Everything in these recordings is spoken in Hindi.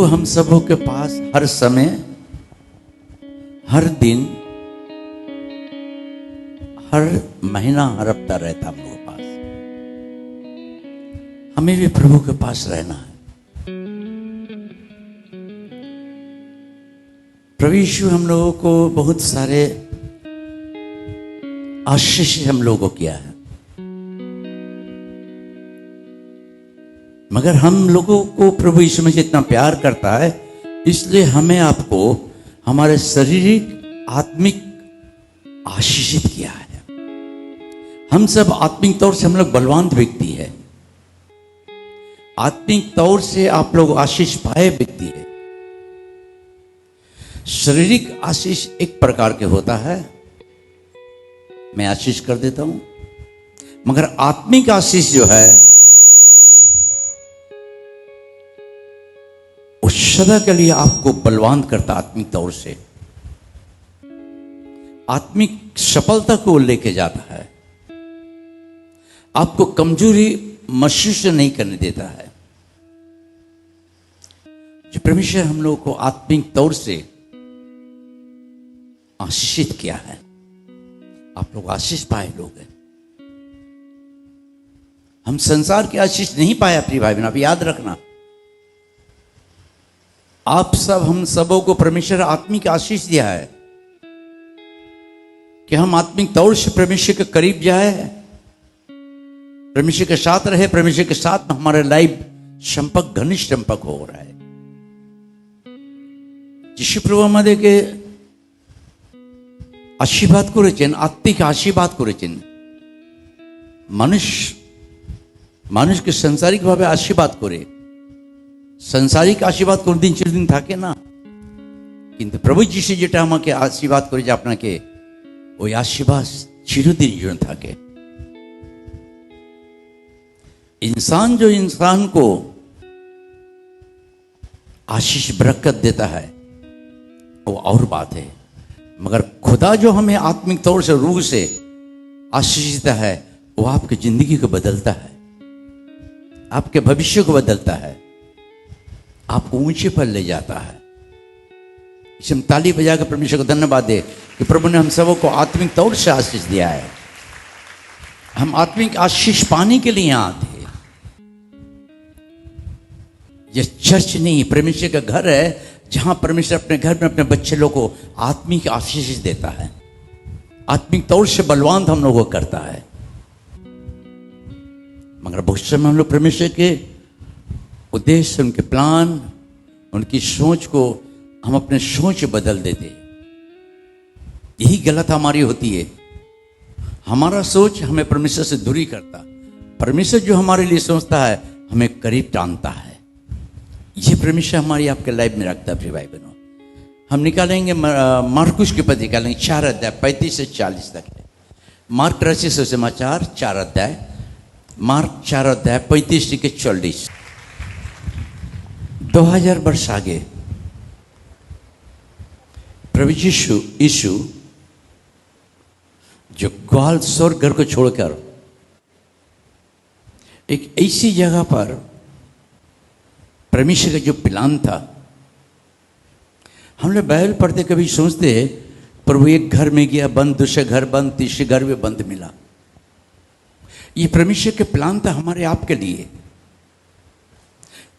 प्रभु हम सबों के पास हर समय, हर दिन, हर महीना, हर हफ्ता रहता हम लोगों के पास। हमें भी प्रभु के पास रहना है। प्रभु यीशु हम लोगों को बहुत सारे आशीष हम लोगों को किया है, मगर हम लोगों को प्रभु यीशु में इतना प्यार करता है, इसलिए हमें आपको हमारे शारीरिक आत्मिक आशीषित किया है। हम सब आत्मिक तौर से हम लोग बलवान व्यक्ति है, आत्मिक तौर से आप लोग आशीष पाए व्यक्ति है। शारीरिक आशीष एक प्रकार के होता है, मैं आशीष कर देता हूं, मगर आत्मिक आशीष जो है उस सदा के लिए आपको बलवान करता, आत्मिक तौर से आत्मिक सफलता को लेके जाता है, आपको कमजोरी महसूस नहीं करने देता है। जो परमेश्वर हम लोगों को आत्मिक तौर से आशीषित किया है, आप लोग आशीष पाए लोग हैं। हम संसार की आशीष नहीं पाया प्रिय भाई बहन, आप याद रखना। आप सब, हम सबों को परमेश्वर आत्मिक आशीष दिया है कि हम आत्मिक तौर से परमेश्वर के करीब जाए, परमेश्वर के साथ रहे, परमेश्वर के साथ हमारे लाइफ संपर्क, घनिष्ठ संपर्क हो रहा है। যিশু প্রভু আমাদেরকে আশীর্বাদ করেছেন, আত্মিক আশীর্বাদ করেছেন। মানুষকে সাংসারিকভাবে আশীর্বাদ করে, সাংসারিক আশীর্বাদ কোনদিন চিরদিন থাকে না, কিন্তু প্রভু যিশু যেটা আমাকে আশীর্বাদ করে যে আপনাকে, ওই আশীর্বাদ চিরদিন জন্য থাকে। इंसान जो इंसान को आशीष बरकत देता है वो और बात है, मगर खुदा जो हमें आत्मिक तौर से, रूह से आशीष देता है, वो आपकी जिंदगी को बदलता है, आपके भविष्य को बदलता है, आपको ऊंचे पर ले जाता है। इसे हम ताली बजाकर परमेश्वर को धन्यवाद दे कि प्रभु ने हम सबों को आत्मिक तौर से आशीष दिया है। हम आत्मिक आशीष पाने के लिए यहाँ थे। ये चर्च नहीं, परमेश्वर का घर है, जहां परमेश्वर अपने घर में अपने बच्चे लोगों को आत्मिक आशीष देता है, आत्मिक तौर से बलवान हम लोगों को करता है। मगर बहुत समय हम लोग परमेश्वर के उद्देश्य, उनके प्लान, उनकी सोच को हम अपने सोच बदल देते। यही गलत हमारी होती है। हमारा सोच हमें परमेश्वर से दूरी करता, परमेश्वर जो हमारे लिए सोचता है हमें करीब टानता है। ये परमेश्वर हमारी आपके लाइफ में रखता है प्रिय भाई बहनों। हम निकालेंगे मार्कुस की पत्री निकालेंगे 4 अध्याय 35 से 40 तक है। मार्क रचित सुसमाचार 4 अध्याय, मार्क 4 अध्याय 35 से 40। 2000 वर्ष आगे प्रभु यीशु जो ग्वाल स्वर्ग घर को छोड़कर एक ऐसी जगह पर, परमेश्वर का जो प्लान था, हम लोग बाइबल पढ़ते कभी सोचते प्रभु एक घर में गया बंद, दूसरे घर बंद, तीसरे घर में बंद मिला। ये परमेश्वर के प्लान था हमारे आपके लिए।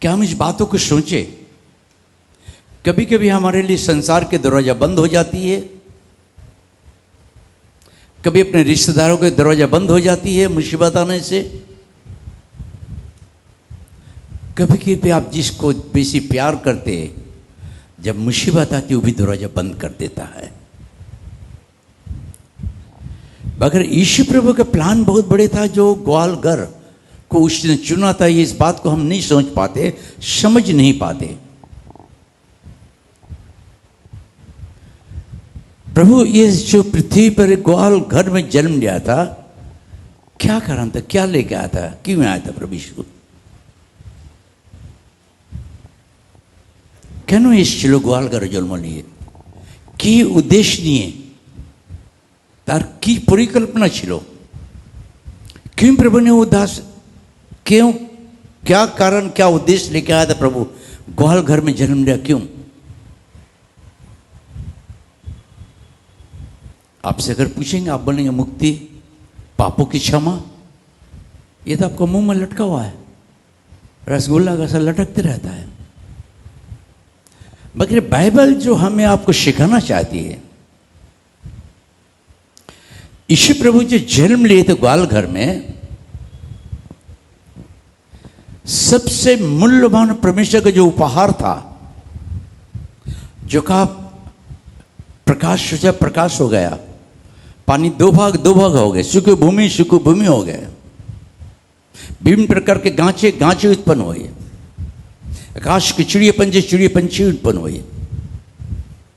क्या हम इस बातों को सोचे? कभी कभी हमारे लिए संसार के दरवाजा बंद हो जाती है, कभी अपने रिश्तेदारों के दरवाजा बंद हो जाती है मुसीबत आने से, कभी कभी आप जिसको बेसी प्यार करते, जब मुसीबत आती वो भी दरवाजा बंद कर देता है। मगर यीशु प्रभु का प्लान बहुत बड़े था, जो ग्वाल घर को उसने चुना था। ये इस बात को हम नहीं सोच पाते, समझ नहीं पाते। प्रभु ये जो पृथ्वी पर ग्वाल घर में जन्म लिया था, क्या कारण था, क्या लेके आया था, क्यों आया था प्रभु यीशु? কেন এসেছিল গোয়াল ঘরে জন্ম নিয়ে? কি উদ্দেশ্য নিয়ে? তার কি পরিকল্পনা ছিল? क्यों प्रभु ने उदास, क्यों, क्या कारण, क्या उद्देश्य लेके आया था प्रभु ग्वाल घर में जन्म लिया, क्यों? आपसे अगर पूछेंगे आप बोलेंगे मुक्ति, पापों की क्षमा। ये तो आपको मुंह में लटका हुआ है, रसगुल्ला का सा लटकते रहता है। मगर बाइबल जो हमें आपको सिखाना चाहती है, यीशु प्रभु जो जन्म लिए थे ग्वाल घर में, सबसे मूल्यवान परमेश्वर का जो उपहार था, जो कहा प्रकाश हो जाए, प्रकाश हो गया। पानी दो भाग हो गए, सूखी भूमि हो गए। विभिन्न प्रकार के गांचे उत्पन्न हुए। आकाश के चिड़िया पंछी उत्पन्न हुए।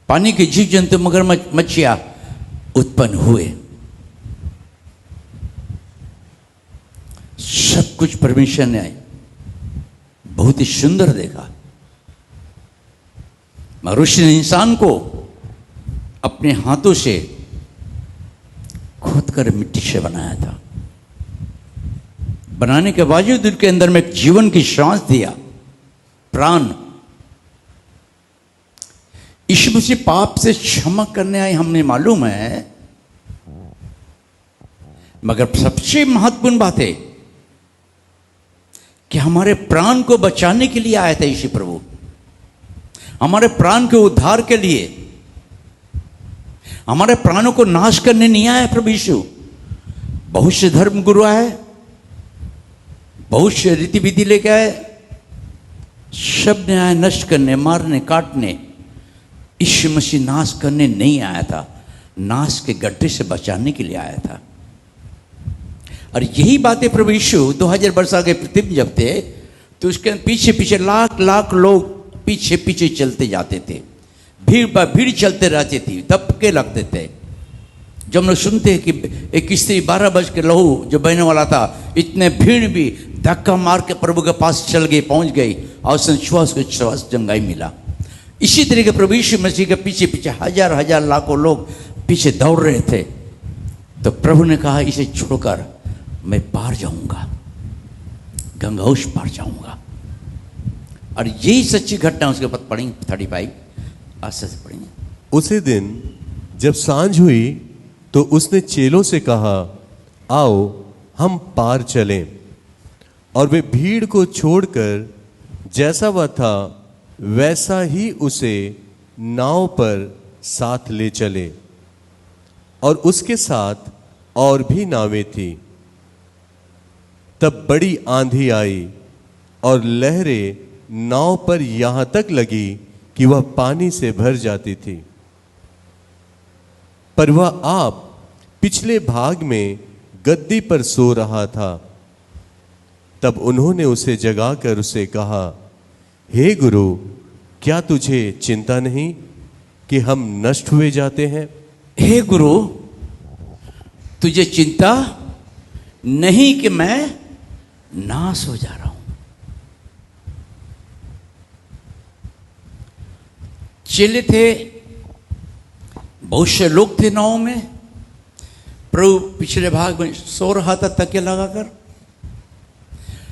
पानी के जीव जंतु मगरमच्छ मच्छियां उत्पन्न हुए। सब कुछ परमेश्वर ने बहुत ही सुंदर देखा। मगर उसने इंसान को अपने हाथों से खोद कर मिट्टी से बनाया था। बनाने के बावजूद उनके अंदर में एक जीवन की श्वास दिया, प्राण। यीशु मसीह पाप से क्षमा करने आए, हमने मालूम है। मगर सबसे महत्वपूर्ण बात है कि हमारे प्राण को बचाने के लिए आया था यीशु प्रभु, हमारे प्राण के उद्धार के लिए। हमारे प्राणों को नाश करने नहीं आया प्रभु यीशु। बहुत से धर्म गुरु आए, बहुत से रीति विधि लेके आए, सब ने आए नष्ट करने, मारने, काटने। यीशु मसीह नाश करने नहीं आया था, नाश के गड्ढे से बचाने के लिए आया था। और यही बातें प्रभु यीशु 2000 वर्ष आगे पृथ्वी में जब थे, तो उसके पीछे लाख लोग पीछे चलते जाते थे। भीड़ चलते रहती थी, दबके लगते थे। जब हम लोग सुनते हैं कि एक स्त्री 12 बज के लहू जो बहने वाला था, इतने भीड़ भी धक्का मार के प्रभु के पास चल गई, पहुंच गई, और उसने श्वास चंगाई मिला। इसी तरीके प्रभु यीशु मसीह के पीछे हजार लाखों लोग पीछे दौड़ रहे थे। तो प्रभु ने कहा, इसे छोड़कर मैं पार जाऊंगा, गंगा उस पार जाऊंगा। और यही सच्ची घटना उसके ऊपर पढ़ेंगे 35 आस्ते से पढ़ेंगे। उसी दिन जब सांझ हुई तो उसने चेलों से कहा, आओ हम पार चलें। और वे भीड़ को छोड़कर जैसा वह था वैसा ही उसे नाव पर साथ ले चले। और उसके साथ और भी नावें थी। तब बड़ी आंधी आई और लहरें नाव पर यहां तक लगी कि वह पानी से भर जाती थी। पर वह आप पिछले भाग में गद्दी पर सो रहा था। तब उन्होंने उसे जगाकर उसे कहा, हे गुरु, क्या तुझे चिंता नहीं कि हम नष्ट हुए जाते हैं? हे गुरु, तुझे चिंता नहीं कि मैं नाश हो जा रहा हूं। चेले थे, बहुत से लोग थे नाव में। प्रभु पिछले भाग में सो रहा था तकिया लगाकर।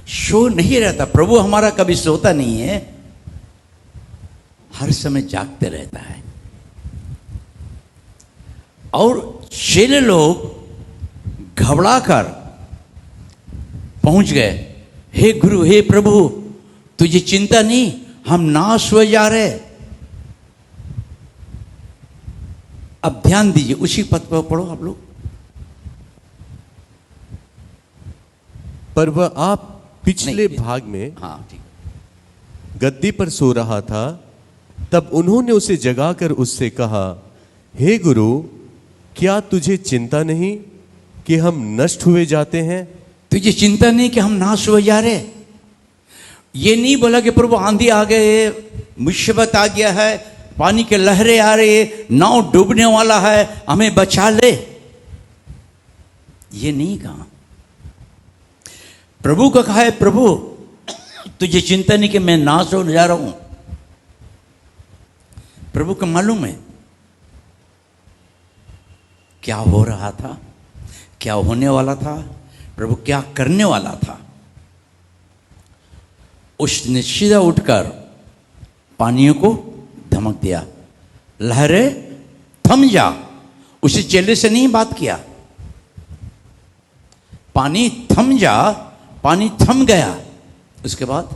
सो नहीं रहता, प्रभु हमारा कभी सोता नहीं है, हर समय जागते रहता है। और चेले लोग घबराकर पहुंच गए, हे गुरु, हे प्रभु, तुझे चिंता नहीं, हम नाश हो जा रहे। अब ध्यान दीजिए, उसी पद पर पढ़ो आप लोग। पर वह आप पिछले भाग में ठीक गद्दी पर सो रहा था। तब उन्होंने उसे जगाकर उससे कहा, हे गुरु, क्या तुझे चिंता नहीं कि हम नष्ट हुए जाते हैं? तुझे चिंता नहीं कि हम नाश हो जा रहे। ये नहीं बोला कि प्रभु आंधी आ गए, मुसीबत आ गया है, पानी के लहरें आ रही है, नाव डूबने वाला है, हमें बचा ले। ये नहीं कहा। प्रभु का कहा है, प्रभु तुझे चिंता नहीं कि मैं नाश होने जा रहा हूं। प्रभु को मालूम है क्या हो रहा था, क्या होने वाला था, प्रभु क्या करने वाला था। उसने सीधा उठकर पानियों को धमक दिया, लहरें थम जा। उसी चेले से नहीं बात किया, पानी थम जा, पानी थम गया। उसके बाद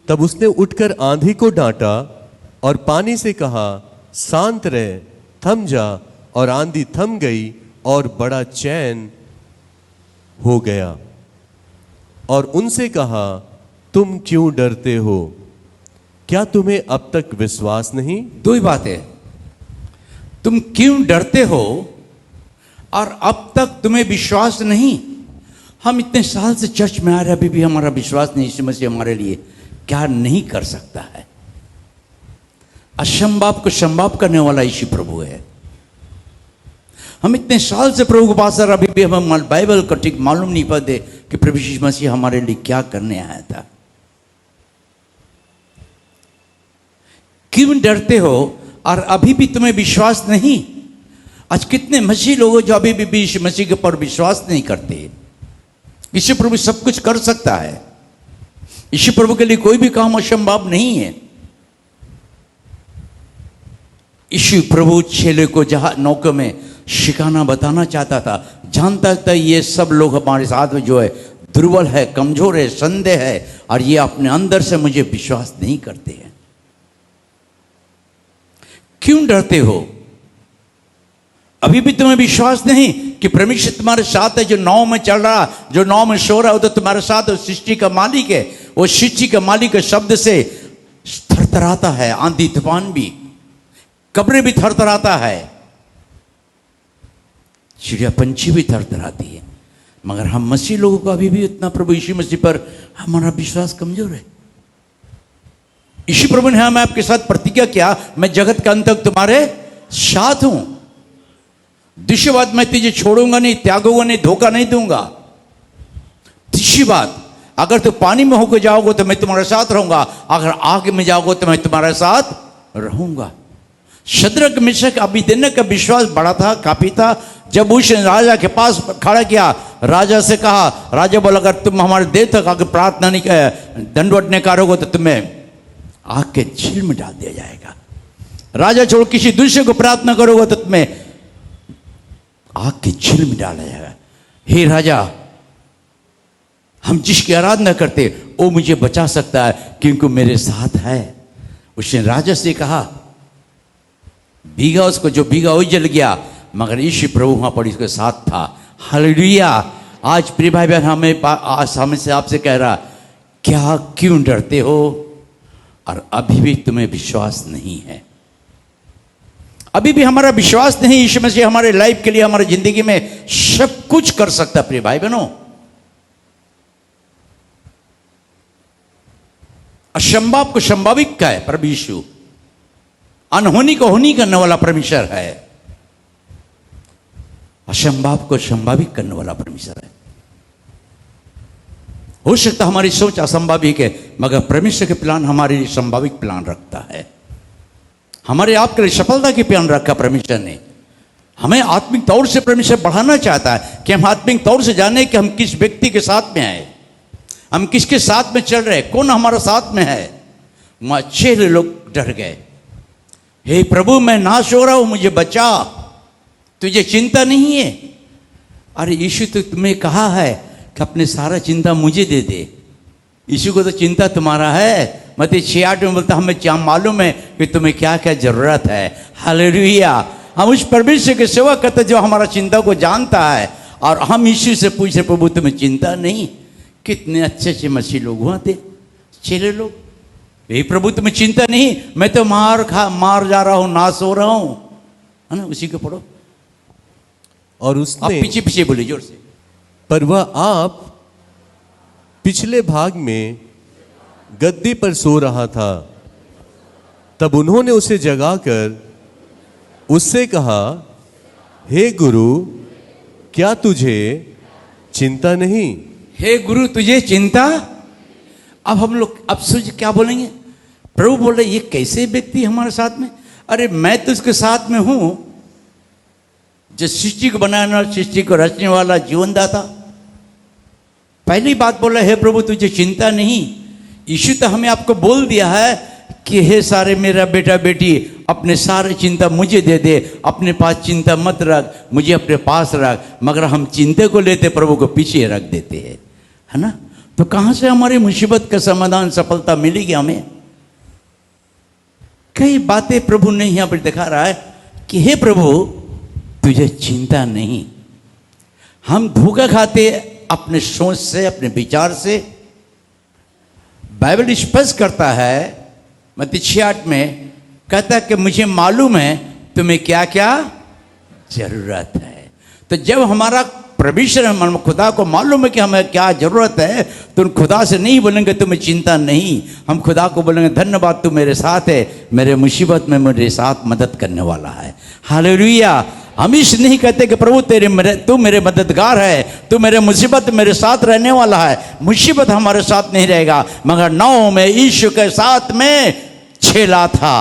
तब उसने उठकर आंधी को डांटा और पानी से कहा, शांत रह, थम जा। और आंधी थम गई और बड़ा चैन हो गया। और उनसे कहा, तुम क्यों डरते हो? क्या तुम्हें अब तक विश्वास नहीं? दो ही बात है, तुम क्यों डरते हो और अब तक तुम्हें विश्वास नहीं। हम इतने साल से चर्च में आ रहे, अभी भी हमारा विश्वास नहीं। यीशु मसीह हमारे लिए क्या नहीं कर सकता है। असंभव को संभव करने वाला यीशु प्रभु है। हम इतने साल से प्रभु के पास, अभी भी हमें बाइबल को ठीक मालूम नहीं पाते कि प्रभु यीशु मसीह हमारे लिए क्या करने आया था। क्यों डरते हो और अभी भी तुम्हें विश्वास नहीं। आज कितने मसीह लोग हैं जो अभी भी यीशु मसीह के ऊपर विश्वास नहीं करते। यीशु प्रभु सब कुछ कर सकता है। यीशु प्रभु के लिए कोई भी काम असंभव नहीं है। यीशु प्रभु चेले को जहां नौके में शिकाना बताना चाहता था, जानता था ये सब लोग हमारे साथ में जो है दुर्बल है, कमजोर है, संदेह है, और ये अपने अंदर से मुझे विश्वास नहीं करते हैं। क्यों डरते हो? अभी भी तुम्हें विश्वास नहीं कि परमेश्वर तुम्हारे साथ है। जो नाव में चल रहा, जो नाव में सो रहा हो, तो तुम्हारे साथ है। सृष्टि का मालिक है। वो सृष्टि का मालिक के शब्द से थरथराता है। आंधी तूफान भी, कब्रें भी थरथराता है, चिड़िया पंछी भी थरथराती है। मगर हम मसीह लोगों को अभी भी इतना प्रभु यीशु मसीह पर हमारा विश्वास कमजोर है। यीशु प्रभु ने हमें आपके साथ प्रतिज्ञा किया, मैं जगत के अंत तक तुम्हारे साथ हूं। दूसरी बात, मैं तुझे छोड़ूंगा नहीं, त्यागूंगा नहीं, धोखा नहीं दूंगा। तीसरी बात, अगर तुम पानी में होकर जाओगे तो मैं तुम्हारे साथ रहूंगा, अगर आग में जाओगे तो मैं तुम्हारे साथ रहूंगा। शद्रक मिशक अबेदनगो का विश्वास बड़ा था, काफी था। जब उसने राजा के पास खड़ा किया, राजा से कहा, राजा बोला अगर तुम हमारे देर तक आगे प्रार्थना नहीं कर, दंडवत नहीं करोगे तो तुम्हें आग के झील में डाल दिया जाएगा। राजा छोड़ किसी दूसरे को प्रार्थना करोगे तो तुम्हें आग के झील में डाला जाएगा। हे राजा, हम जिसकी आराधना करते वो मुझे बचा सकता है क्योंकि मेरे साथ है। उसने राजा से कहा, भीगा उसको, जो भीगा वही जल गया, मगर यीशु प्रभु वहां पर इसके साथ था। हालेलुया। आज प्रिय भाई बहन, हमें आज हमें से आपसे कह रहा, क्या क्यों डरते हो और अभी भी तुम्हें विश्वास नहीं है। अभी भी हमारा विश्वास नहीं। यीशु मसीह हमारे लाइफ के लिए, हमारी जिंदगी में सब कुछ कर सकता। प्रिय भाई बहनों, असंभव को संभाविक का है प्रभु यीशु। अनहोनी को होनी करने वाला परमेश्वर है। असंभव को संभाविक करने वाला परमेश्वर है। हो सकता हमारी सोच असंभाविक है, मगर परमेश्वर के प्लान हमारे लिए संभाविक प्लान रखता है। हमारे आपके लिए सफलता की प्लान रखा परमेश्वर ने। हमें आत्मिक तौर से परमेश्वर बढ़ाना चाहता है कि हम आत्मिक तौर से जाने कि हम किस व्यक्ति के साथ में आए, हम किसके साथ में चल रहे, कौन हमारे साथ में है। वहां 6 लोग डर गए। हे प्रभु, मैं नाश हो रहा हूं, मुझे बचा, तुझे चिंता नहीं है। अरे यीशु, तो तुम्हें कहा है कि अपने सारा चिंता मुझे दे दे। यीशु को तो चिंता तुम्हारा है। मत्ती 6:8 में बोलता, हमें क्या मालूम है कि तुम्हें क्या क्या जरूरत है। हालेलुया। हम उस परमेश्वर की सेवा करते जो हमारा चिंता को जानता है, और हम यीशु से पूछे, प्रभु तुम्हें चिंता नहीं। कितने अच्छे अच्छे मसीह लोग हुआ थे, चेले लोग। हे प्रभु तुम्हें चिंता नहीं, मैं तो मार जा रहा हूं, नाश हो रहा हूं, है ना। उसी को पढ़ो। और आप उसने, पीछे पीछे बोले जोर से। पर वह आप पिछले भाग में गद्दी पर सो रहा था। तब उन्होंने उसे जगाकर उससे कहा, हे गुरु, क्या तुझे चिंता नहीं? हे गुरु, तुझे चिंता। अब हम लोग अब सोच क्या बोलेंगे। प्रभु बोल रहे, ये कैसे व्यक्ति हमारे साथ में। अरे मैं तो उसके साथ में हूं जो सृष्टि को बनाने वाला, सृष्टि को रचने वाला, जीवनदाता पहली बात बोला, हे प्रभु तुझे चिंता नहीं। यीशु तो हमें आपको बोल दिया है कि हे सारे मेरा बेटा बेटी, अपने सारे चिंता मुझे दे दे, अपने पास चिंता मत रख, मुझे अपने पास रख। मगर हम चिंता को लेते प्रभु को पीछे रख देते हैं, है ना। तो कहां से हमारी मुसीबत का समाधान, सफलता मिलेगी हमें? कई बातें प्रभु ने यहां पर दिखा रहा है कि हे प्रभु तुझे चिंता नहीं। हम धोखा खाते अपने सोच से, अपने विचार से। बाइबल स्पष्ट करता है, मत्ती 6:8 में कहता है कि मुझे मालूम है तुम्हें क्या क्या जरूरत है। तो जब हमारा परमेश्वर, हम खुदा को मालूम है कि हमें क्या जरूरत है, तो खुदा से नहीं बोलेंगे तुम्हें चिंता नहीं, हम खुदा को बोलेंगे धन्यवाद तू मेरे साथ है, मेरे मुसीबत में मेरे साथ मदद करने वाला है। हालेलुया। हम इस नहीं कहते कि प्रभु तू मेरे मददगार है, तू मेरे मुसीबत मेरे साथ रहने वाला है। मुसीबत हमारे साथ नहीं रहेगा, मगर 9 में यीशु के साथ में छेला था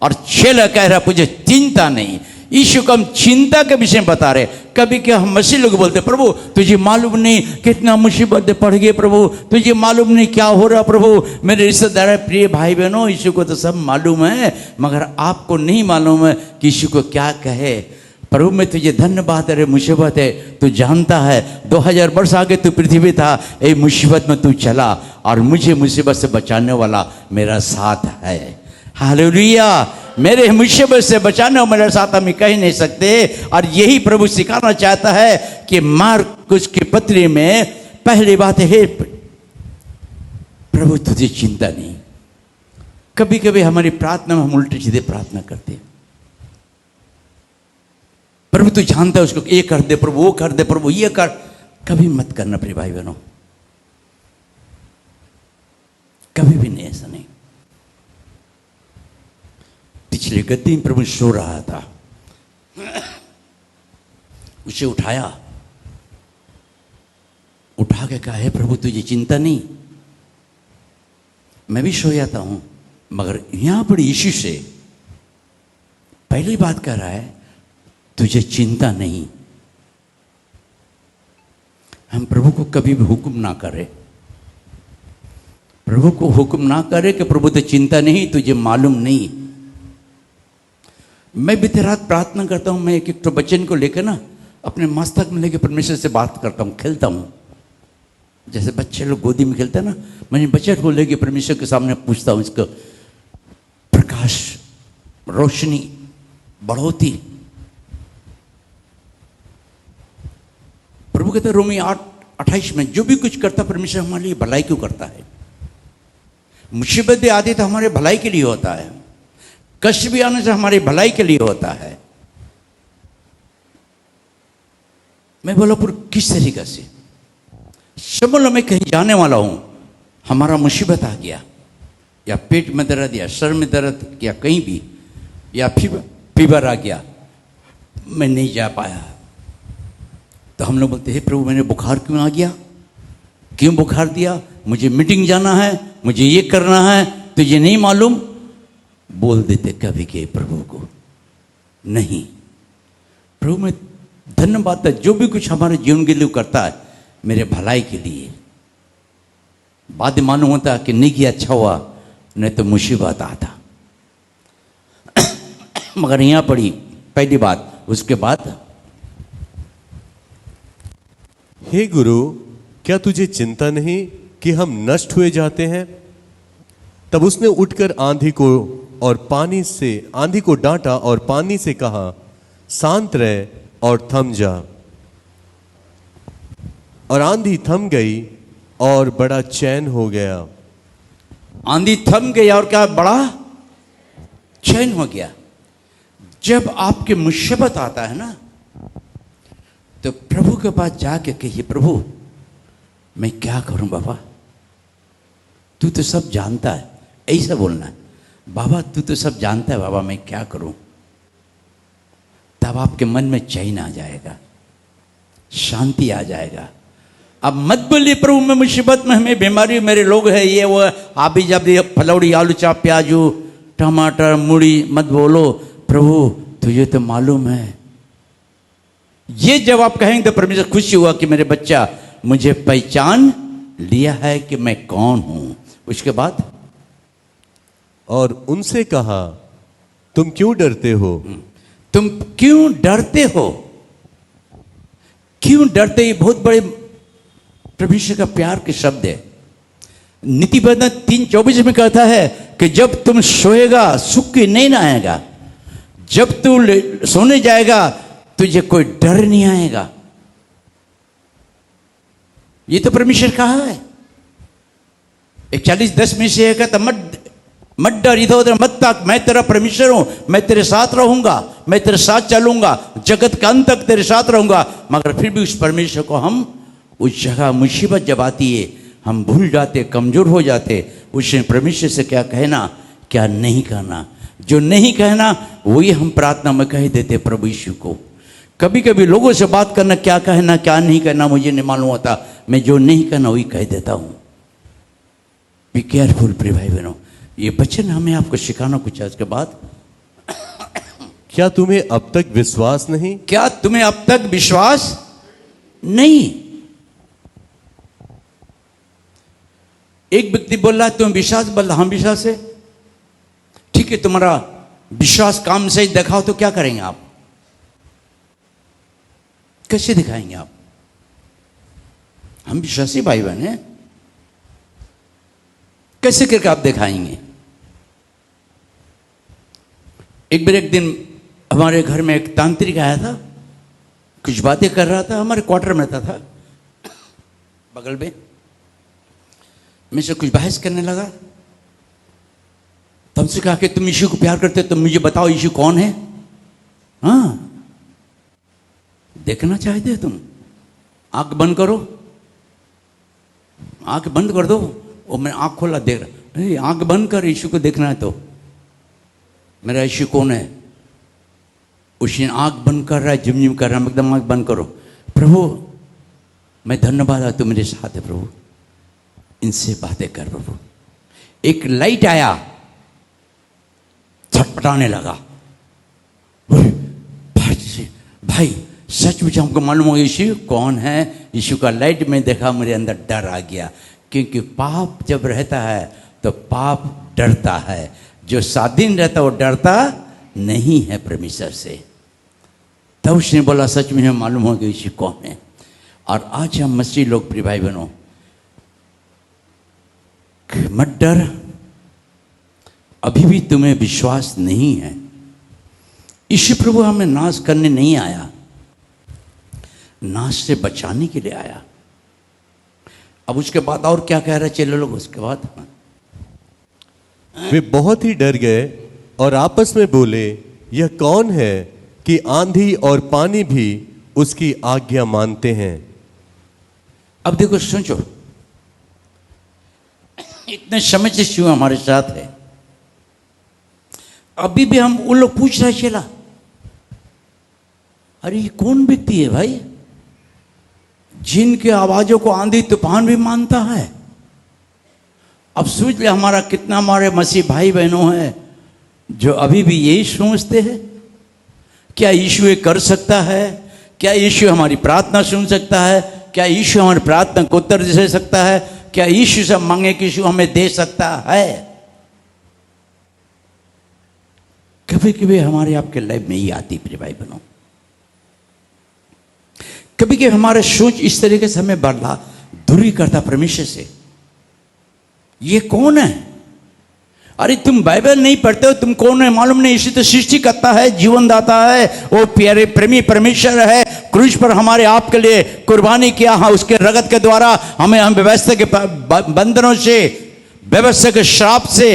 और छेला कह रहा मुझे चिंता नहीं। यीशु को हम चिंता के विषय में बता रहे। कभी क्या हम मसीह लोग बोलते प्रभु तुझे मालूम नहीं कितना मुसीबत पड़ गई, प्रभु तुझे मालूम नहीं क्या हो रहा, प्रभु मेरे रिश्तेदार प्रिय भाई बहनों, यीशु को तो सब मालूम है, मगर आपको नहीं मालूम है कि यीशु को क्या कहे। प्रभु मैं तुझे धन्यवाद है, मुसीबत है तू जानता है 2000 वर्ष आगे तू पृथ्वी था, ये मुसीबत में तू चला और मुझे मुसीबत से बचाने वाला मेरा साथ है। हालेलुया। मेरे मुसीबत से बचाने वाला मेरे साथ हम कह नहीं सकते। और यही प्रभु सिखाना चाहता है कि मार्कुस की पत्री में पहली बात है प्रभु तुझे चिंता नहीं। कभी कभी हमारी प्रार्थना में हम उल्टी सीधे प्रार्थना करते हैं। प्रभु तू जानता है उसको, ये कर दे प्रभु, वो कर दे प्रभु, ये कर। कभी मत करना प्रिय भाई बहनों, कभी भी नहीं, ऐसा नहीं। पिछले गद्दी में प्रभु सो रहा था, उसे उठाया, उठा के कहा है प्रभु तुझे चिंता नहीं, मैं भी सो जाता हूं। मगर यहां पर यीशु से पहली बात कह रहा है तुझे चिंता नहीं। हम प्रभु को कभी भी हुक्म ना करें, प्रभु को हुक्म ना करे कि प्रभु तो चिंता नहीं, तुझे मालूम नहीं। मैं बीते रात प्रार्थना करता हूं, मैं एक एक तो वचन को लेकर ना अपने मस्तक में लेकर परमेश्वर से बात करता हूं, खेलता हूं। जैसे बच्चे लोग गोदी में खेलते हैं ना, मैं बच्चे को लेकर परमेश्वर के सामने पूछता हूं, इसको प्रकाश, रोशनी, बढ़ोती। प्रभु कहते रोमी 8:28 में जो भी कुछ करता परमेश्वर हमारे लिए भलाई क्यों करता है। मुसीबत भी आती तो हमारे भलाई के लिए होता है, कष्ट भी आने से हमारी भलाई के लिए होता है। मैं बोला पर किस तरीके से? समझ लो मैं कहीं जाने वाला हूं, हमारा मुसीबत आ गया, या पेट में दर्द या सर में दर्द या कहीं भी, या फीवर आ गया, मैं नहीं जा पाया, तो हम लोग बोलते हैं प्रभु मैंने बुखार क्यों आ गया, क्यों बुखार दिया, मुझे मीटिंग जाना है, मुझे ये करना है, तुझे नहीं मालूम। बोल देते कभी के प्रभु को नहीं। प्रभु मैं धन्यवाद है जो भी कुछ हमारे जीवन के लिए करता है मेरे भलाई के लिए। बाद मालूम होता कि नहीं किया अच्छा हुआ, नहीं तो मुसीबत आता। मगर यहां पड़ी पहली बात, उसके बाद हे गुरु क्या तुझे चिंता नहीं कि हम नष्ट हुए जाते हैं? तब उसने उठकर आंधी को डांटा और पानी से कहा शांत रह और थम जा। और आंधी थम गई और बड़ा चैन हो गया। आंधी थम गई और क्या बड़ा चैन हो गया। जब आपके मुसीबत आता है ना, तो प्रभु के पास जाके कहिए प्रभु मैं क्या करूं बाबा, तू तो सब जानता है। ऐसा बोलना है, बाबा तू तो सब जानता है बाबा मैं क्या करूं। तब आपके मन में चैन आ जाएगा, शांति आ जाएगा। अब मत बोलिए प्रभु मैं मुसीबत में, हमें बीमारी, मेरे लोग है ये वो, आप भी जब फलौड़ी आलू चाप प्याजू टमाटर मूड़ी मत बोलो, प्रभु तुझे तो मालूम है। ये जब आप कहेंगे तो परमेश्वर खुशी हुआ कि मेरे बच्चा मुझे पहचान लिया है कि मैं कौन हूं। उसके बाद और उनसे कहा, तुम क्यों डरते हो? तुम क्यों डरते हो? क्यों डरते? ये बहुत बड़े परमेश्वर का प्यार के शब्द है। नीति बंधन 3:24 में कहता है कि जब तुम सोएगा सुख की नींद आएगा, जब तू सोने जाएगा तुझे कोई डर नहीं आएगा। ये तो परमेश्वर कहा है। 41:10 में से कहता मत डर, इधर उधर मत ताक, मैं तेरा परमेश्वर हूं, मैं तेरे साथ रहूंगा, मैं तेरे साथ चलूंगा, जगत के अंत तक तेरे साथ रहूंगा। मगर फिर भी उस परमेश्वर को हम उस जगह मुसीबत जब आती है हम भूल जाते, कमजोर हो जाते। उसने परमेश्वर से क्या कहना, क्या नहीं कहना, जो नहीं कहना वही हम प्रार्थना में कह देते प्रभु यीशु को। कभी कभी लोगों से बात करना, क्या कहना क्या नहीं कहना मुझे नहीं मालूम होता, मैं जो नहीं कहना वही कह देता हूं। बी केयरफुल प्रिय भाई बहनों, ये वचन हमें आपको सिखाना कुछ है। उसके बाद क्या तुम्हें अब तक विश्वास नहीं? क्या तुम्हें अब तक विश्वास नहीं? एक व्यक्ति बोल रहा है तुम विश्वास, बोल रहा हम विश्वास है। ठीक है, तुम्हारा विश्वास काम से दिखाओ तो क्या करेंगे आप? कैसे दिखाएंगे आप? हम विश्वासी भाई बहन हैं, कैसे करके आप दिखाएंगे? एक बार एक दिन हमारे घर में एक तांत्रिक आया था, कुछ बातें कर रहा था, हमारे क्वार्टर में रहता था बगल में। मैं से कुछ बहस करने लगा। तब से कहा कि तुम यीशु को प्यार करते हो तो मुझे बताओ यीशु कौन है? हाँ, देखना चाहते हो तुम? आंख बंद करो, आंख बंद कर दो। और मैं आंख खोला, देख रहा, आंख बंद कर, यीशु को देखना है तो मेरा यीशु कौन है? उसने आंख बंद कर रहा है, झिमझिम कर रहा है, एकदम आंख बंद करो। प्रभु मैं धन्यवाद, तू मेरे साथ है प्रभु, इनसे बातें कर प्रभु। एक लाइट आया, छटपटाने लगा। भाई सच मुझे हमको मालूम हो यीशु कौन है। यीशु का लाइट में देखा, मेरे अंदर डर आ गया, क्योंकि पाप जब रहता है तो पाप डरता है। जो स्वाधीन रहता वो डरता नहीं है परमेश्वर से। तब उसने बोला सच में मालूम हो कि यीशु कौन है। और आज हम मसीह लोग प्रिय भाई बहनों, मत डर, अभी भी तुम्हें विश्वास नहीं है। यीशु प्रभु हमें नाश करने नहीं आया, नाश से बचाने के लिए आया। अब उसके बाद और क्या कह रहे चेले लोग? उसके बाद वे बहुत ही डर गए और आपस में बोले, यह कौन है कि आंधी और पानी भी उसकी आज्ञा मानते हैं? अब देखो, सोचो, इतने समय से शिव हमारे साथ है, अभी भी हम उन लोग पूछ रहे चला, अरे ये कौन व्यक्ति है भाई जिनके आवाजों को आंधी तूफान भी मानता है? अब सोच ले हमारा कितना, हमारे मसीह भाई बहनों हैं जो अभी भी यही सोचते हैं, क्या यीशु ये कर सकता है? क्या यीशु हमारी प्रार्थना सुन सकता है? क्या यीशु हमारी प्रार्थना को उत्तर दे सकता है? क्या यीशु से मांगे कि यीशु हमें दे सकता है? कभी कभी हमारे आपके लाइफ में ही आती प्रिय भाई बहनों, कभी कभी हमारा सोच इस तरीके से हमें बदला दूरी करता परमेश्वर से। ये कौन है? अरे तुम बाइबल नहीं पढ़ते हो, तुम कौन है मालूम नहीं? इसी तो सृष्टि करता है, जीवन दाता है, वो प्यारे प्रेमी परमेश्वर है। क्रूस पर हमारे आप के लिए कुर्बानी किया, हाँ, उसके रगत के द्वारा हमें हम व्यवस्था के बंधनों से, व्यवस्था के श्राप से,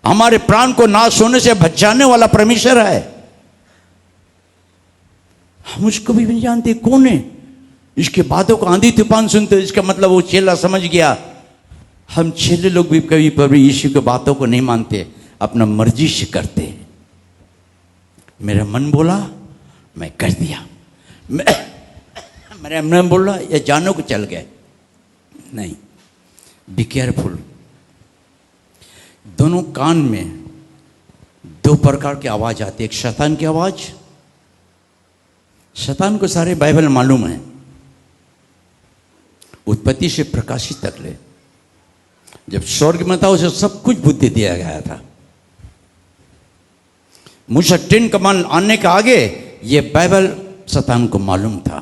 हमारे प्राण को नाश होने से बचाने वाला परमेश्वर है। हम उसको भी नहीं जानते कौन है। इसके बातों को आंधी तूफान सुनते, इसका मतलब वो चेला समझ गया। हम चेले लोग भी कभी प्रभु यीशु की बातों को नहीं मानते, अपना मर्जी से करते। मेरा मन बोला मैं कर दिया, मेरा मन बोला या जानो को चल गए। नहीं, बी केयरफुल। दोनों कान में दो प्रकार की आवाज आती है। एक शैतान की आवाज, शैतान को सारे बाइबल मालूम है, उत्पत्ति से प्रकाशित तक ले, जब स्वर्ग में था उसे सब कुछ बुद्धि दिया गया था। मूसा 10 कमांड आने के आगे ये बाइबल शैतान को मालूम था।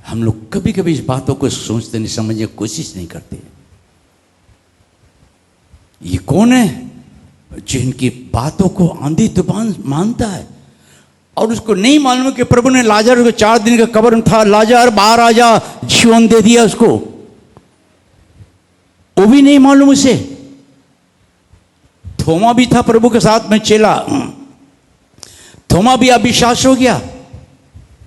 हम लोग कभी कभी इस बातों को सोचते नहीं, समझने की कोशिश नहीं करते। ये कौन है जिनकी बातों को आंधी तूफान मानता है और उसको नहीं मालूम कि प्रभु ने लाजर को 4 दिन का कब्र में था, लाजर बाहर आ जा, जीवन दे दिया उसको, वो भी नहीं मालूम उसे। थोमा भी था प्रभु के साथ में चेला, थोमा भी अविश्वास हो गया।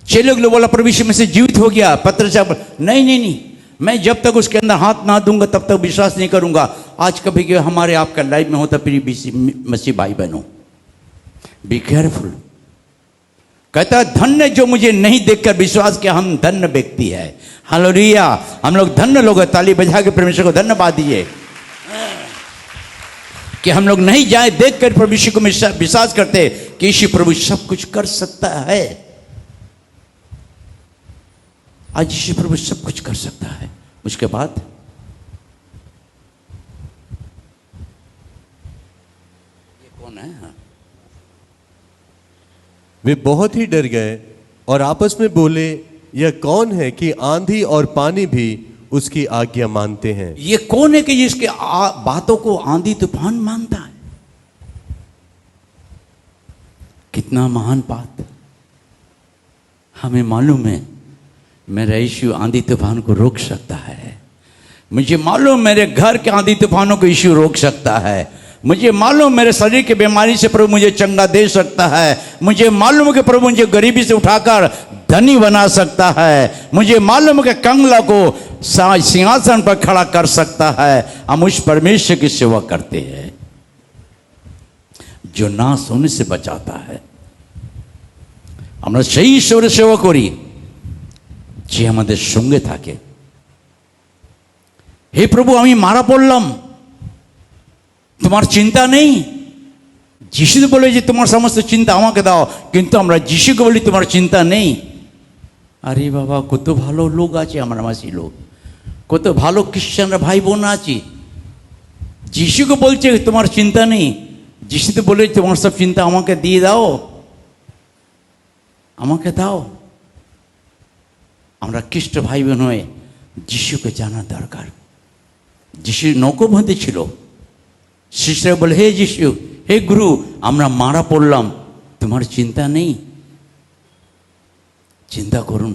चेले लोग बोला प्रभु यीशु में से जीवित हो गया। पतरस नहीं, मैं जब तक उसके अंदर हाथ ना दूंगा तब तक विश्वास नहीं करूंगा। आज कभी कि हमारे आपका लाइफ में होता फिर मसीह भाई बहनों, बी केयरफुल। कहता धन्य जो मुझे नहीं देखकर विश्वास किया, हम धन्य व्यक्ति है। हालेलुया, हम लोग धन्य लोग हैं। ताली बजा के परमेश्वर को धन्यवाद दीजिए कि हम लोग नहीं जाए देखकर प्रभु यीशु को विश्वास करते कि यीशु प्रभु सब कुछ कर सकता है। आज यीशु प्रभु सब कुछ कर सकता है। उसके बाद ये कौन है? वे बहुत ही डर गए और आपस में बोले, यह कौन है कि आंधी और पानी भी उसकी आज्ञा मानते हैं? ये कौन है कि जिसके बातों को आंधी तूफान मानता है? कितना महान बात। हमें मालूम है मेरा यीशु आंधी तूफान को रोक सकता है। मुझे मालूम मेरे घर के आंधी तूफानों को यीशु रोक सकता है। मुझे मालूम मेरे शरीर की बीमारी से प्रभु मुझे चंगा दे सकता है। मुझे मालूम है कि प्रभु मुझे गरीबी से उठाकर धनी बना सकता है। मुझे मालूम है कि कंगला को सिंहासन पर खड़ा कर सकता है। हम उस परमेश्वर की सेवा करते हैं जो नाश होने से बचाता है। আমরা সেই ঈশ্বরের সেবা করি যে আমাদের সঙ্গে থাকে। হে প্রভু, আমি মারা পড়লাম, তোমার চিন্তা নেই। যিশু বলে যে তোমার সমস্ত চিন্তা আমাকে দাও, কিন্তু আমরা যিশুকে বলি তোমার চিন্তা নেই। আরে বাবা, কত ভালো লোক আছে আমার মাসি লোক, কত ভালো খ্রিস্টানরা ভাই বোন আছে। যিশুকে বলছে তোমার চিন্তা নেই, যিশু তো বলে তোমার সব চিন্তা আমাকে দিয়ে দাও, আমাকে দাও। আমরা খ্রিস্ট ভাই বোন হয়ে যিশুকে জানা দরকার। যিশু নৌকোবন্দী ছিল, শিষ্যরা বলে হে যিশু, হে গুরু, আমরা মারা পড়লাম, তোমার চিন্তা নেই? চিন্তা করুন।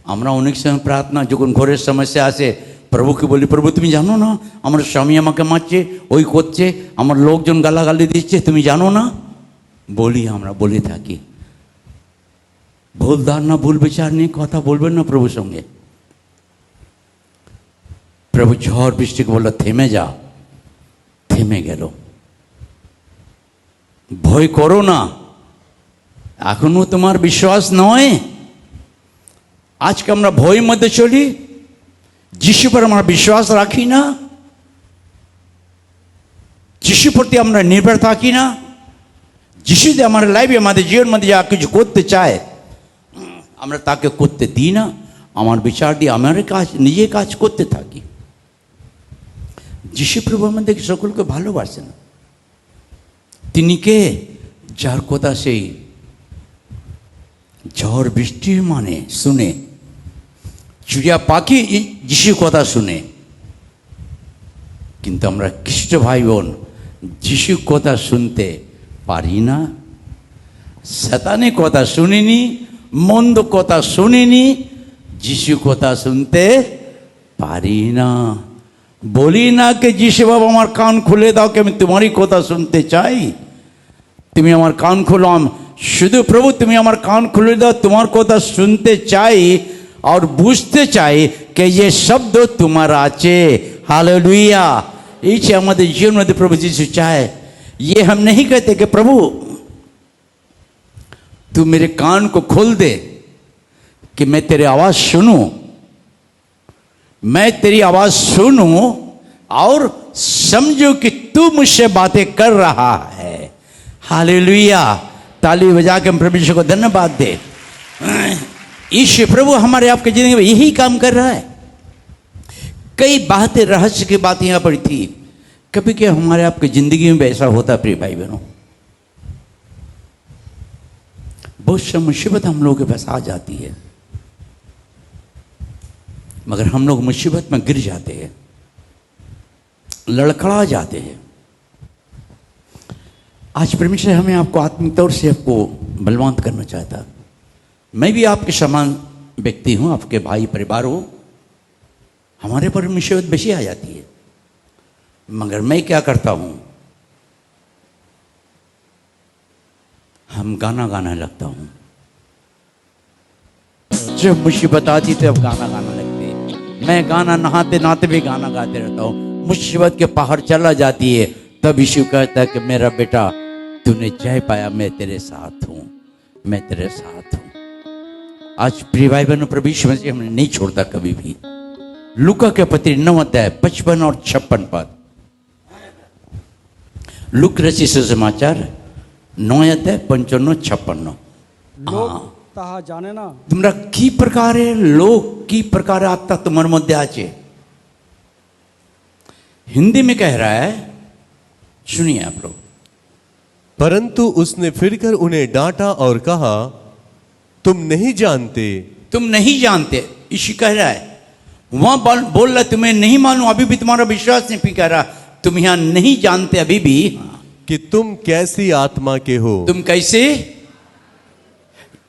আমরা অনেক সময় প্রার্থনা যখন ঘরের সমস্যা আসে প্রভুকে বলি, প্রভু তুমি জানো না আমার স্বামী আমাকে মারছে, ওই করছে, আমার লোকজন গালাগালি দিচ্ছে, তুমি জানো না? বলি, আমরা বলে থাকি। ভুল ধারণা ভুল বিচার নিয়ে কথা বলবেন না প্রভুর সঙ্গে। প্রভু ঝড় বৃষ্টিকে বলল থেমে যা, থেমে গেল। ভয় করো না, এখনো তোমার বিশ্বাস নয়। আজকে আমরা ভয়ের মধ্যে চলি, যিশু পর আমরা বিশ্বাস রাখি না, যিশু প্রতি আমরা নির্ভর থাকি না। যিশু যে আমার লাইফে আমাদের জীবন মধ্যে যা কিছু করতে চায় আমরা তাকে করতে দিই না। আমার বিচার দিয়ে আমার কাজ নিজে কাজ করতে থাকি। যিশু প্রভু আমাদের সকলকে ভালোবাসেন। তিনি কে? যার কথা সেই ঝড় বৃষ্টি মানে শুনে, চিড়িয়া পাখি যিশুর কথা শুনে। কিন্তু আমরা খ্রিস্ট ভাই বোন যিশুর কথা শুনতে পারি না। শয়তানের কথা শুনিনি, মন্দ কথা শুনিনি, যিশু কথা শুনতে পারি না। বলি না कि যিশু বাবা আমার কান খুলে দাও, कि আমি তোমারই কথা শুনতে চাই। তুমি আমার কান খোলো, শুধু প্রভু তুমি আমার কান খুলে দাও, তোমার কথা শুনতে চাই और বুঝতে চাই कि ये शब्द तुम्हारा আছে। हालेलुया। ये हमारे जीवन में प्रभु यीशु चाहे। ये हम नहीं कहते कि प्रभु तू मेरे कान को खोल दे कि मैं तेरी आवाज सुनूं, मैं तेरी आवाज सुनूं और समझूं कि तू मुझसे बातें कर रहा है। हालेलुया। ताली बजा के हम परमेश्वर को धन्यवाद दे। ईश्वर प्रभु हमारे आपके जिंदगी में यही काम कर रहा है। कई बातें, रहस्य की बातें यहां पर थी। कभी क्या हमारे आपकी जिंदगी में ऐसा होता है प्रिय भाई बहनों, बहुत सी मुसीबत हम लोगों के पास आ जाती है, मगर हम लोग मुसीबत में गिर जाते हैं, लड़खड़ा जाते हैं। आज परमेश्वर हमें आपको आत्मिक तौर से आपको बलवंत करना चाहता। मैं भी आपके समान व्यक्ति हूं, आपके भाई परिवार हो, हमारे पर मुसीबत बेशी आ जाती है, मगर मैं क्या करता हूं, हम गाना गाने लगता हूं। जब मुसीबत आती तो अब गाना गाना लगते, मैं गाना नहाते नहाते भी गाना गाते रहता हूं। मुसीबत के पहाड़ चला जाती है, तब यीशु कहता है कि मेरा बेटा तूने जय पाया, मैं तेरे साथ हूं, मैं तेरे साथ हूं। आज प्रिय भाई बहनों, प्रभु यीशु मसीह हमने नहीं छोड़ता कभी भी। लूका के पत्री 9 अध्याय 55 और 56 पद, लूक रचित सुसमाचार 9 अध्याय 55-56। লোক তাহা জানে না, তোমরা কি প্রকারে লোক কি প্রকারে আত্মা তোমার মধ্যে আছে। हिंदी में कह रहा है, सुनिए आप लोग। परंतु उसने फिरकर उन्हें डांटा और कहा, तुम नहीं जानते। तुम नहीं जानते, यीशु कह रहा है। वहां बोल रहा तुम्हें नहीं मालूम, अभी भी तुम्हारा विश्वास नहीं कह रहा, तुम यहां नहीं जानते अभी भी कि तुम कैसी आत्मा के हो। तुम कैसे,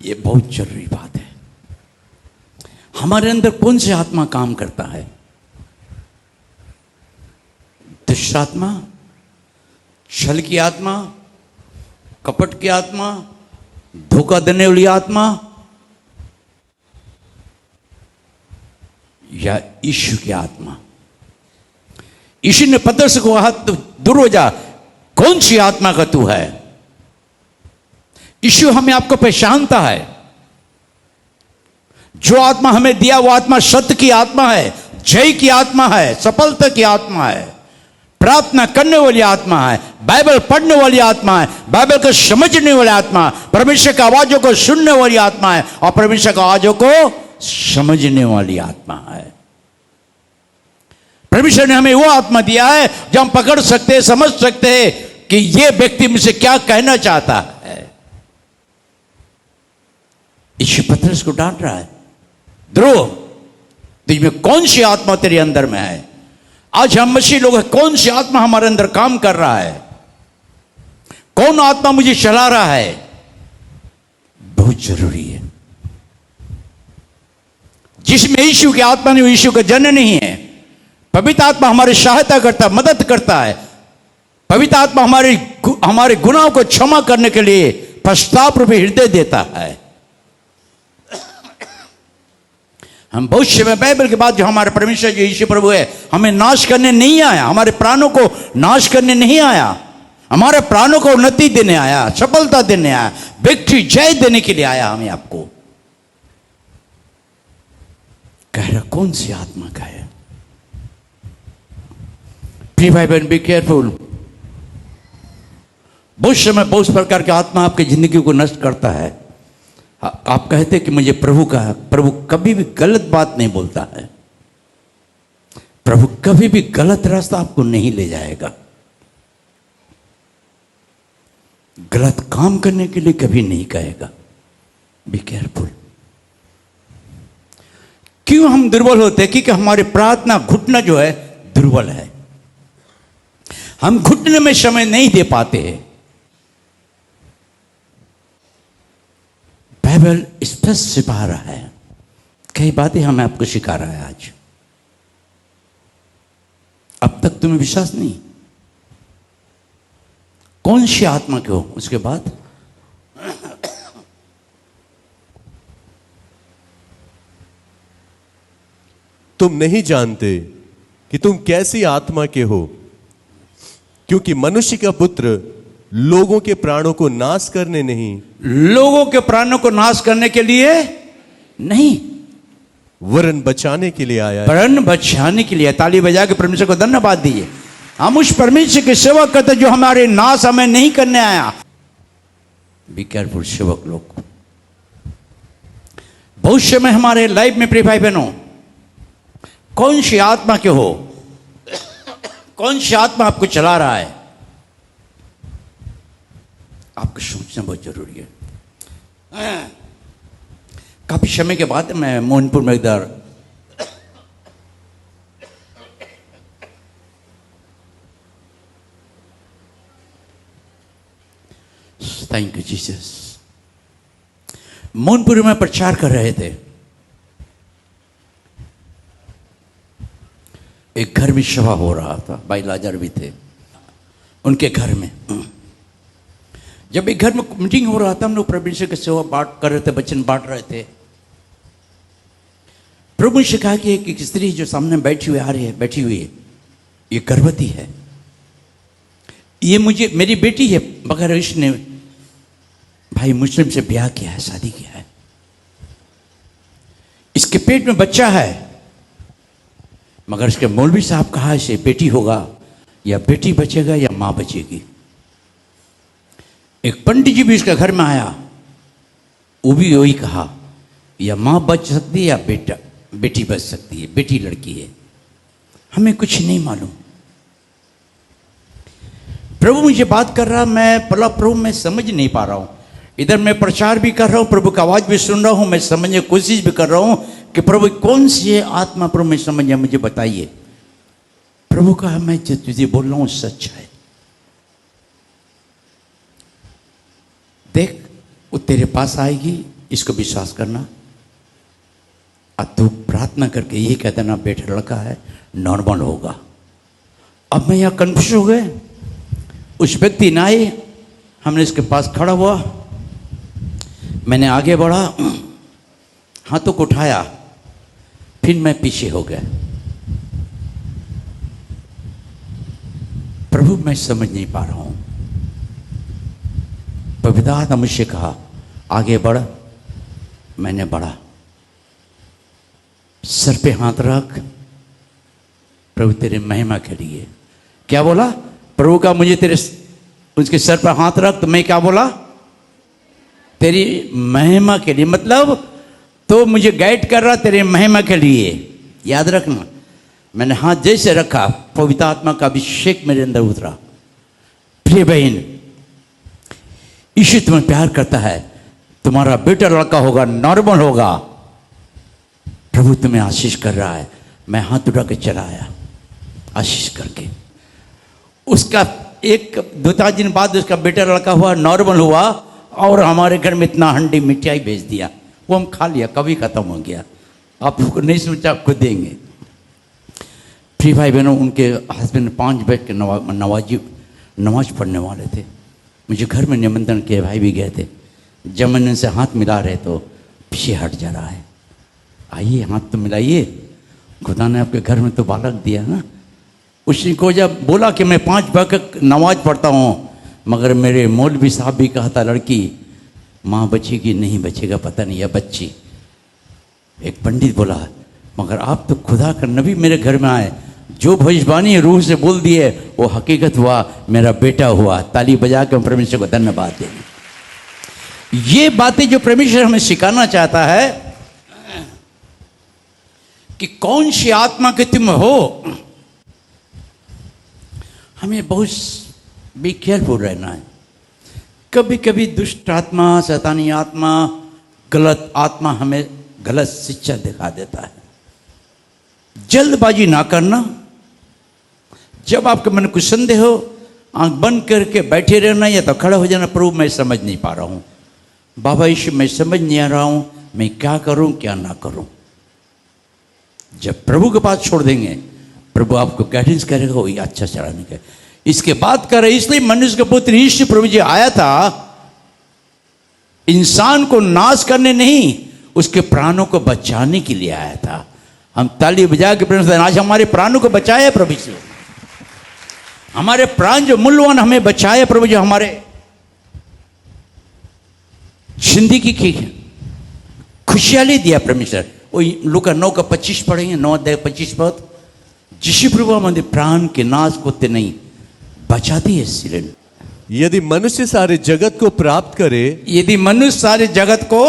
ये बहुत जरूरी बात है। हमारे अंदर कौन सी आत्मा काम करता है? दुष्ट आत्मा, छल की आत्मा, कपट की आत्मा, धोखा देने वाली आत्मा, या यीशु की आत्मा? यीशु ने पतरस को कहा, तू दूर हो जा, कौन सी आत्मा का तू है? यीशु हमें आपको पहचानता है। जो आत्मा हमें दिया वो आत्मा सत्य की आत्मा है, जय की आत्मा है, सफलता की आत्मा है, प्रार्थना करने वाली आत्मा है, बाइबल पढ़ने वाली आत्मा है, बाइबल को समझने वाली आत्मा, परमेश्वर की आवाजों को सुनने वाली आत्मा है, और परमेश्वर की आवाजों को समझने वाली आत्मा है। परमेश्वर ने हमें वो आत्मा दिया है जो हम पकड़ सकते हैं, समझ सकते हैं कि ये व्यक्ति मुझसे क्या कहना चाहता है। यीशु पतरस को डांट रहा है, ध्रुव तुझमें कौन सी आत्मा तेरे अंदर में है? आज हम मसीह लोग हैं, कौन सी आत्मा हमारे अंदर काम कर रहा है? कौन आत्मा मुझे चला रहा है? बहुत जरूरी है। जिसमें यीशु की आत्मा नहीं, यीशु का जन नहीं है। पवित्र आत्मा हमारी सहायता करता है, मदद करता है। पवित्र आत्मा हमारे गुनाहों को क्षमा करने के लिए पश्चाताप रूपी हृदय देता है। हम भविष्य में बाइबल के बाद जो हमारे परमेश्वर जो यीशु प्रभु है, हमें नाश करने नहीं आया, हमारे प्राणों को नाश करने नहीं आया, हमारे प्राणों को उन्नति देने आया, सफलता देने आया, विक्ट्री जय देने के लिए आया। हमें आपको कह रहा कौन सी आत्मा का है? प्रिय भाई बहन, बी केयरफुल। बहुत समय बहुत प्रकार की आत्मा आपकी जिंदगी को नष्ट करता है। आप कहते कि मुझे प्रभु कभी भी गलत बात नहीं बोलता है, प्रभु कभी भी गलत रास्ता आपको नहीं ले जाएगा, गलत काम करने के लिए कभी नहीं कहेगा। Be careful. क्यों हम दुर्बल होते हैं? क्योंकि हमारे प्रार्थना घुटना जो है दुर्बल है। हम घुटने में समय नहीं दे पाते हैं। बाइबल स्पष्ट सिखा रहा है, कई बातें हमें आपको सिखा रहा है आज। अब तक तुम्हें विश्वास नहीं, कौन सी आत्मा के हो? उसके बाद तुम नहीं जानते कि तुम कैसी आत्मा के हो, क्योंकि मनुष्य का पुत्र लोगों के प्राणों को नाश करने नहीं, लोगों के प्राणों को नाश करने के लिए नहीं, वरन बचाने के लिए आया है। वरन बचाने के लिए। ताली बजा के परमेश्वर को धन्यवाद दीजिए। हम उस परमेश्वर की सेवा करते जो हमारे नाश हमें नहीं करने आया। बी केयरफुल सेवक लोग, भविष्य में हमारे लाइफ में प्रिय भाई बहनों, कौन सी आत्मा के हो, कौन सी आत्मा आपको चला रहा है, आपको सोचना बहुत जरूरी है। काफी समय के बाद मैं मोहनपुर में इधर थैंक यू जीसस, मोहनपुर में प्रचार कर रहे थे। एक घर में सभा हो रहा था, भाई लाजर भी थे उनके घर में। जब एक घर में मीटिंग हो रहा था, हम लोग प्रभु से सेवा बांट कर रहे थे, वचन बांट रहे थे। प्रभु से कहा कि एक स्त्री जो सामने बैठी हुई आ रही है, बैठी हुई है, ये गर्भवती है, ये मुझे मेरी बेटी है, मगर इसने भाई मुस्लिम से ब्याह किया है, शादी किया है, इसके पेट में बच्चा है, मगर इसके मौलवी साहब कहा इसे बेटी होगा, या बेटी बचेगा या मां बचेगी। एक पंडित जी भी इसके घर में आया, वो भी वही कहा, या मां बच सकती है या बेटी बच सकती है, बेटी लड़की है, हमें कुछ नहीं मालूम। प्रभु मुझे बात कर रहा, मैं बोला प्रभु मैं समझ नहीं पा रहा हूं। इधर मैं प्रचार भी कर रहा हूं, प्रभु का आवाज भी सुन रहा हूं, मैं समझने की कोशिश भी कर रहा हूं कि प्रभु कौन सी है आत्मा, प्रभु मैं समझ, मुझे बताइए। प्रभु कहा मैं जो तुझे बोल रहा हूं सच है, देख वो तेरे पास आएगी, इसको विश्वास करना, अब तू प्रार्थना करके यही कह देना बेटा लड़का है, नॉर्मल होगा। अब मैं यहां कन्फ्यूज हो गए। उस व्यक्ति ने आए, हमने इसके पास खड़ा हुआ, मैंने आगे बढ़ा, हाथों को उठाया, फिर मैं पीछे हो गया। प्रभु मैं समझ नहीं पा रहा हूं। पवित्र आत्मा मुझसे कहा आगे बढ़, मैंने बढ़ा, सर पे हाथ रख, प्रभु तेरे महिमा के लिए। क्या बोला? प्रभु का मुझे तेरे उसके सर पर हाथ रख, तो मैं क्या बोला? तेरी महिमा के लिए, मतलब तो मुझे गाइड कर रहा तेरे महिमा के लिए, याद रखना। मैंने हाथ जैसे रखा, पवित्र आत्मा का अभिषेक मेरे अंदर उतरा। प्रिय बहन, यीशु तुम्हें प्यार करता है, तुम्हारा बेटा लड़का होगा, नॉर्मल होगा, प्रभु तुम्हें आशीष कर रहा है। मैं हाथ उठा के चला आया आशीष करके। उसका एक 2-4 दिन बाद उसका बेटा लड़का हुआ, नॉर्मल हुआ, और हमारे घर में इतना हंडी मिठाई भेज दिया, वो हम खा लिया, कभी खत्म हो गया। आप लोग को नहीं सोचा, आपको देंगे। प्रिय भाई बहनों, उनके हस्बैंड 5 बजे के नमाज पढ़ने वाले थे, मुझे घर में निमंत्रण किए, भाई भी गए थे। जब मैंने उनसे हाथ मिला रहे तो पीछे हट जा रहा है, आइए हाथ तो मिलाइए, खुदा ने आपके घर में तो बालक दिया ना। उसने को जब बोला कि मैं 5 वक्त नमाज पढ़ता हूँ, मगर मेरे मौलवी साहब भी कहा था लड़की माँ बचेगी नहीं बचेगा पता नहीं, या बच्ची। एक पंडित बोला मगर आप तो खुदा का नबी मेरे घर में आए, जो भविष्यवाणी रूह से बोल दिए वो हकीकत हुआ, मेरा बेटा हुआ। ताली बजा के परमेश्वर को धन्यवाद दें। ये बातें जो परमेश्वर हमें सिखाना चाहता है कि कौन सी आत्मा के तुम हो, हमें बहुत बी केयरफुल रहना है। कभी कभी दुष्ट आत्मा, शैतानी आत्मा, गलत आत्मा हमें गलत शिक्षा दिखा देता है। जल्दबाजी ना करना। जब आपके मन को संदेह हो, आंख बंद करके बैठे रहना, या तो खड़ा हो जाना, प्रभु मैं समझ नहीं पा रहा हूं, बाबा यीशु मैं समझ नहीं आ रहा हूं, मैं क्या करूं क्या ना करूं। जब प्रभु के पास छोड़ देंगे, प्रभु आपको गाइडेंस करेगा, वही अच्छा चलाने का। इसके बाद कर रहे, इसलिए मनुष्य के पुत्र यीशु प्रभु जी आया था इंसान को नाश करने नहीं, उसके प्राणों को बचाने के लिए आया था। हम ताली बजा के प्रेम से आज हमारे प्राणों को बचाए प्रभु से, हमारे प्राण जो मूल्यवान हमें बचाए प्रभु, जो हमारे जिंदगी की खुशहाली दिया परमेश्वर। वो लूका 9:25 पढ़ेंगे, 9:25 जिस प्रभु हमारे प्राण के नाश होते नहीं बचाती है सिलन। यदि मनुष्य सारे जगत को प्राप्त करे, यदि मनुष्य सारे जगत को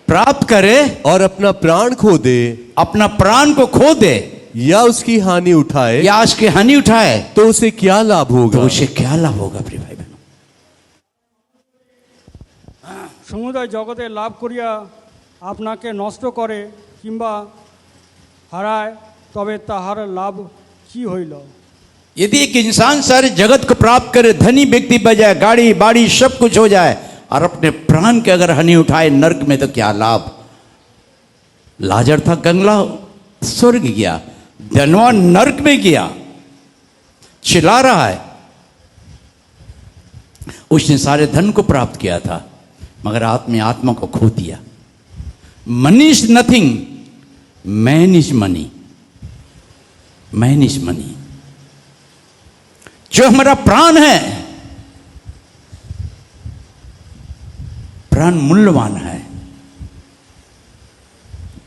प्राप्त करे और अपना प्राण खो दे अपना प्राण को खो दे या उसकी हानि उठाए या आज की हानि उठाए तो उसे क्या लाभ तो होगा? उसे क्या लाभ होगा प्रिय भाई बहनों? সমুদয় জগতে লাভ করিয়া আপনাকে নষ্ট করে কিংবা হারায় তবে তাহার লাভ কি হইল? यदि एक इंसान सारे जगत को प्राप्त करे, धनी व्यक्ति बजाय, गाड़ी बाड़ी सब कुछ हो जाए और अपने प्राण के अगर हानि उठाए नरक में, तो क्या लाभ? लाजर था कंगला, स्वर्ग गया, धनवान नरक में गया, चिल्ला रहा है। उसने सारे धन को प्राप्त किया था मगर आत्मा को खो दिया। Money is nothing, man is money, man is money. जो हमारा प्राण है, प्राण मूल्यवान है।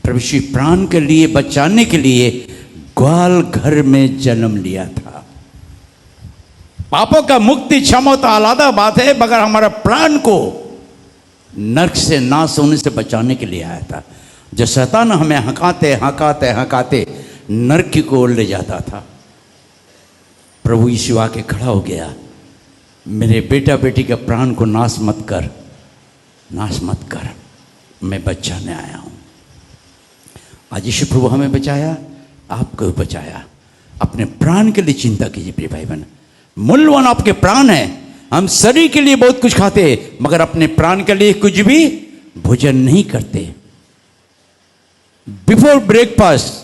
प्रभु श्री प्राण के लिए बचाने के लिए ग्वाल घर में जन्म लिया था। पापों का मुक्ति क्षमा तो आलादा बात है, मगर हमारा प्राण को नरक से नाश होने से बचाने के लिए आया था। जो शैतान हमें हकाते हकाते हकाते नरक की ओर ले जाता था, प्रभु यीशु आके खड़ा हो गया, मेरे बेटा बेटी के प्राण को नाश मत कर, नाश मत कर, मैं बचाने आया हूँ। आज यीशु प्रभु हमें बचाया, आपको बचाया। अपने प्राण के लिए चिंता कीजिए प्रिय भाई बहन। मूल्यवान आपके प्राण है। हम शरीर के लिए बहुत कुछ खाते मगर अपने प्राण के लिए कुछ भी भोजन नहीं करते। बिफोर ब्रेकफास्ट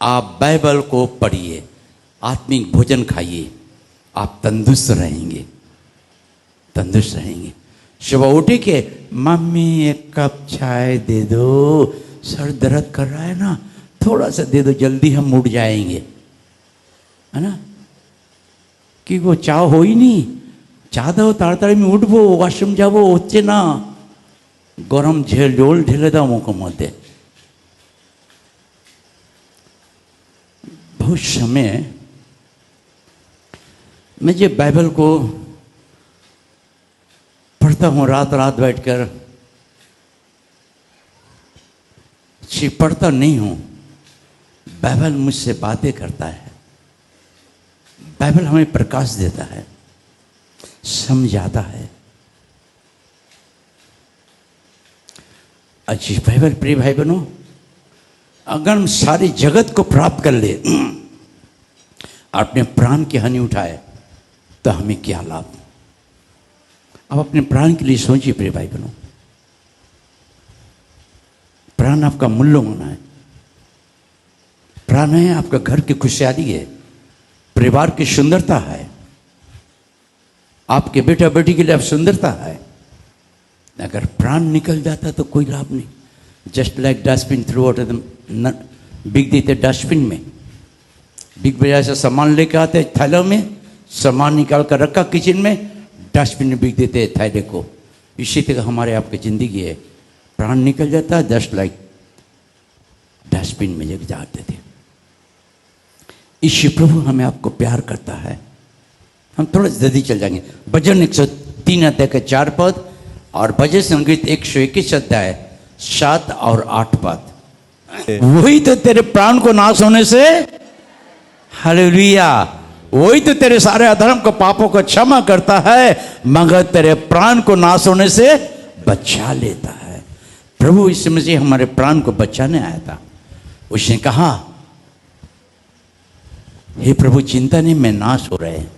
आप बाइबल को पढ़िए, आत्मिक भोजन खाइए, आप तंदुरुस्त रहेंगे, तंदुरुस्त रहेंगे। सुबह उठे के मम्मी एक कप चाय दे दो, सर दर्द कर रहा है ना, थोड़ा सा दे दो, जल्दी हम उठ जाएंगे, है ना। कि वो चाह हो ही नहीं, चाह दो ताड़ाताड़ी में उठबो, वॉशरूम जाबो, होच्छे ना, गरम झोल ढेले दाओ मुखो मध्य। बहुत समय मैं जब बाइबल को पढ़ता हूँ, रात रात बैठकर, सिर्फ पढ़ता नहीं हूँ, बाइबल मुझसे बातें करता है। बाइबल हमें प्रकाश देता है, समझाता है। अच्छी बाइबल प्रिय भाई बहनों, अगर हम सारी जगत को प्राप्त कर ले और अपने प्राण की हानि उठाए तो हमें क्या लाभ? अब अपने प्राण के लिए सोचिए प्रिय भाई बहनों। प्राण आपका मूल्यवान है। प्राण है आपका घर की खुशहाली है, परिवार की सुंदरता है, आपके बेटा बेटी के लिए आप सुंदरता है। अगर प्राण निकल जाता तो कोई लाभ नहीं। Just like dustbin through out, बिक देते डस्टबिन में, बिग बाजार से सामान लेके आते थैलों में, सामान निकाल कर रखा किचन में, डस्टबिन में बिक देते थैले को। इसी तरह हमारे आपकी जिंदगी है, प्राण निकल जाता है जस्ट लाइक डस्टबिन में जग जाते थे। ईश्वर प्रभु हमें आपको प्यार करता है। हम थोड़ा जल्दी चल जाएंगे। भजन 103 अध्याय के 4 पद और भजन संगीत 121 अध्याय 7 और 8 पद। वही तो तेरे प्राण को नाश होने से, हालेलुया, वही तो तेरे सारे अधर्म को पापों को क्षमा करता है मगर तेरे प्राण को नाश होने से बचा लेता है। प्रभु यीशु मसीह हमारे प्राण को बचाने आया था। उसने कहा, हे प्रभु, चिंता नहीं, मैं नाश हो रहे हैं।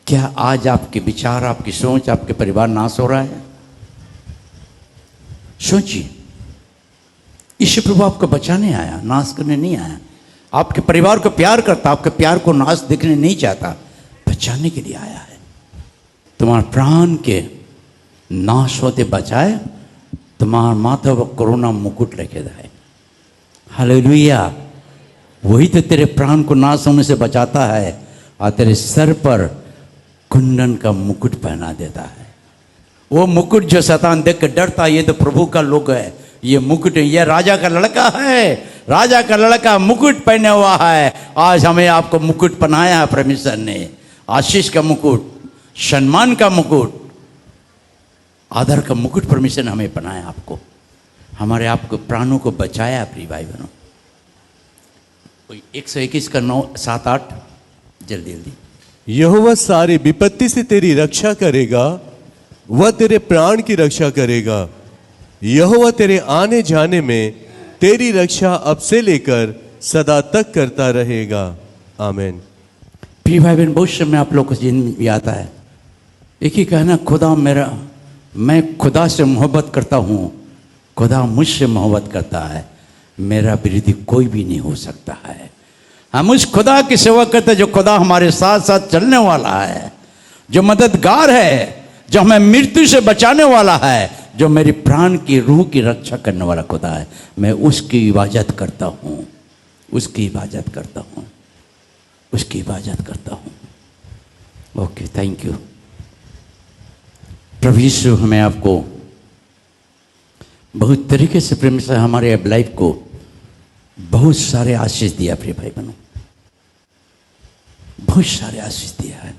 क्या आज आपके विचार, आपकी सोच, आपके परिवार नाश हो रहा है? सोचिए, ईश्वर प्रभु आपको बचाने आया, नाश करने नहीं आया। आपके परिवार को प्यार करता, आपके प्यार को नाश देखने नहीं चाहता, बचाने के लिए आया है। तुम्हारे प्राण के नाश होते बचाए, तुम्हारे माथा पर कोरोना मुकुट लेके जाए। हालेलुया। वही तो तेरे प्राण को नाश होने से बचाता है और तेरे सर पर कुंदन का मुकुट पहना देता है। वो मुकुट जो शैतान देख कर डरता है, ये तो प्रभु का लोग है, ये मुकुट, ये राजा का लड़का है, राजा का लड़का मुकुट पहने हुआ है। आज हमें आपको मुकुट पहनाया है परमेश्वर ने, आशीष का मुकुट, सम्मान का मुकुट। आदर का मुकुट परमेश्वर ने हमें बनाया, आपको, हमारे आपको प्राणों को बचाया। प्रिय भाई बहनों, 121 का 9, 7, 8 जल्दी जल्दी। यहोवा सारी विपत्ति से तेरी रक्षा करेगा, वह तेरे प्राण की रक्षा करेगा। यहोवा तेरे आने जाने में तेरी रक्षा अब से लेकर सदा तक करता रहेगा। आमीन। प्रिय भाई बहन, बहुत समय आप लोग को जिन भी आता है, एक ही कहना, खुदा मेरा, मैं खुदा से मोहब्बत करता हूँ, खुदा मुझसे मोहब्बत करता है, मेरा विरोधी कोई भी नहीं हो सकता है। हम उस खुदा की सेवा करते हैं जो खुदा हमारे साथ साथ चलने वाला है, जो मददगार है, जो हमें मृत्यु से बचाने वाला है, जो मेरी प्राण की रूह की रक्षा करने वाला खुदा है। मैं उसकी इबादत करता हूँ, उसकी इबादत करता हूँ, उसकी इबादत करता हूँ। ओके, थैंक यू प्रभु यीशु। हमें आपको बहुत तरीके से प्रेम से हमारे अब लाइफ को बहुत सारे आशीष दिया। प्रिय भाई बहनों, बहुत सारे आशीष दिया है।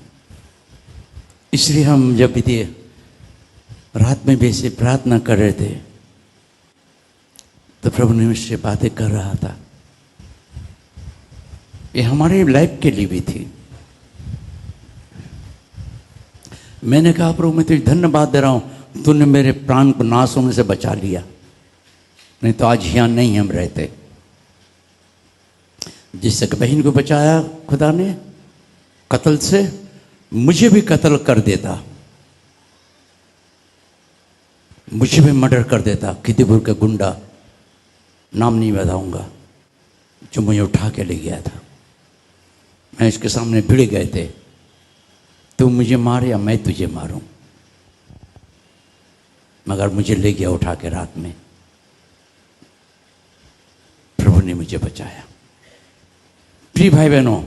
इसलिए हम जब भी रात में भी ऐसे प्रार्थना कर रहे थे तो प्रभु ने मुझसे बातें कर रहा था। ये हमारे लाइफ के लिए भी थी। मैंने कहा, प्रभु मैं तुझे धन्यवाद दे रहा हूं, तूने मेरे प्राण को नाश होने से बचा लिया, नहीं तो आज यहां नहीं हम रहते। जिस एक बहन को बचाया खुदा ने कत्ल से, मुझे भी कत्ल कर देता, मुझे भी मर्डर कर देता। खिदीपुर का गुंडा, नाम नहीं बताऊंगा, जो मुझे उठा के ले गया था। मैं इसके सामने भिड़ गए थे, तू मुझे मार या मैं तुझे मारूं, मगर मुझे ले गया उठा के रात में। प्रभु ने मुझे बचाया। प्रिय भाई बहनों,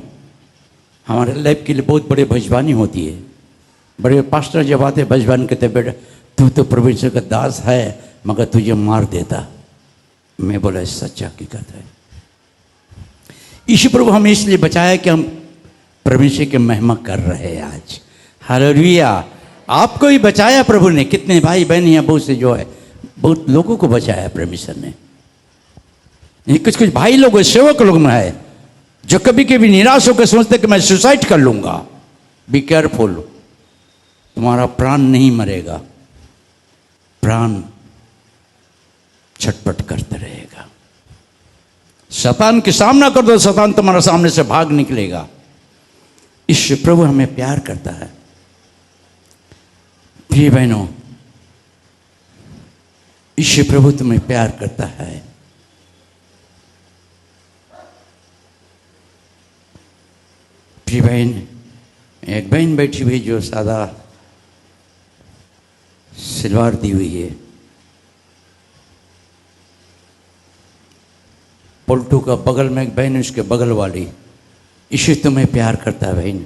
हमारे लाइफ के लिए बहुत बड़ी भजवानी होती है। बड़े पास्टर जब आते भजवान कहते, बेटा तू तो परमेश्वर का दास है, मगर तुझे मार देता। मैं बोला, सच्चा हकीकत है। यीशु प्रभु हमें इसलिए बचाया कि हम परमेश्वर की महिमा कर रहे हैं आज। हालेलुया। आपको ही बचाया प्रभु ने। कितने भाई बहन हैं बहुत से, जो है बहुत लोगों को बचाया परमेश्वर ने। कुछ कुछ भाई लोग, सेवक लोग में है जो कभी कभी निराश होकर सोचते कि मैं सुसाइड कर लूंगा। बी केयरफुल, तुम्हारा प्राण नहीं मरेगा, प्राण छटपट करते रहेगा। शैतान के सामना कर दो, शैतान तुम्हारा सामने से भाग निकलेगा। ईश्वर प्रभु हमें प्यार करता है। प्रिय बहनों, ईश्वर प्रभु तुम्हें प्यार करता है। प्रिय बहन, एक बहन बैठी हुई जो सादा सलवार दी हुई है, पलटू का बगल में एक बहन, उसके बगल वाली। ईश्वर तुम्हें प्यार करता है बहन।